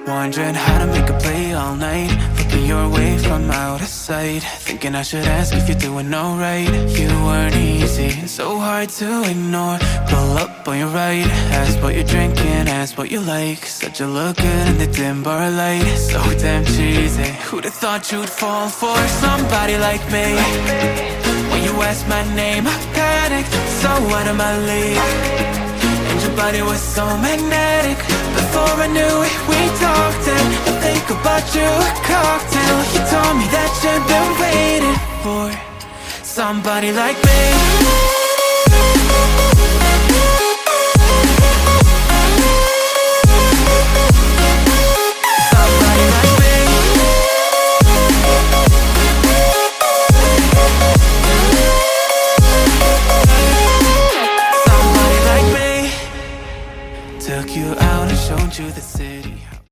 Wondering how to make a play all night, looking your way from out of sight, thinking I should ask if you're doing alright. You weren't easy and so hard to ignore. Pull up on your right, ask what you're drinking, ask what you like. Said you look good in the dim bar light, so damn cheesy. Who'd have thought you'd fall for somebody like me? When you asked my name, I panicked, so out of my league. And your body was so magnetic. Before I knew it, we talked and I think about you a cocktail. You told me that you've been waiting for somebody like me. Somebody like me. Somebody like me. Took you out and showed you the city.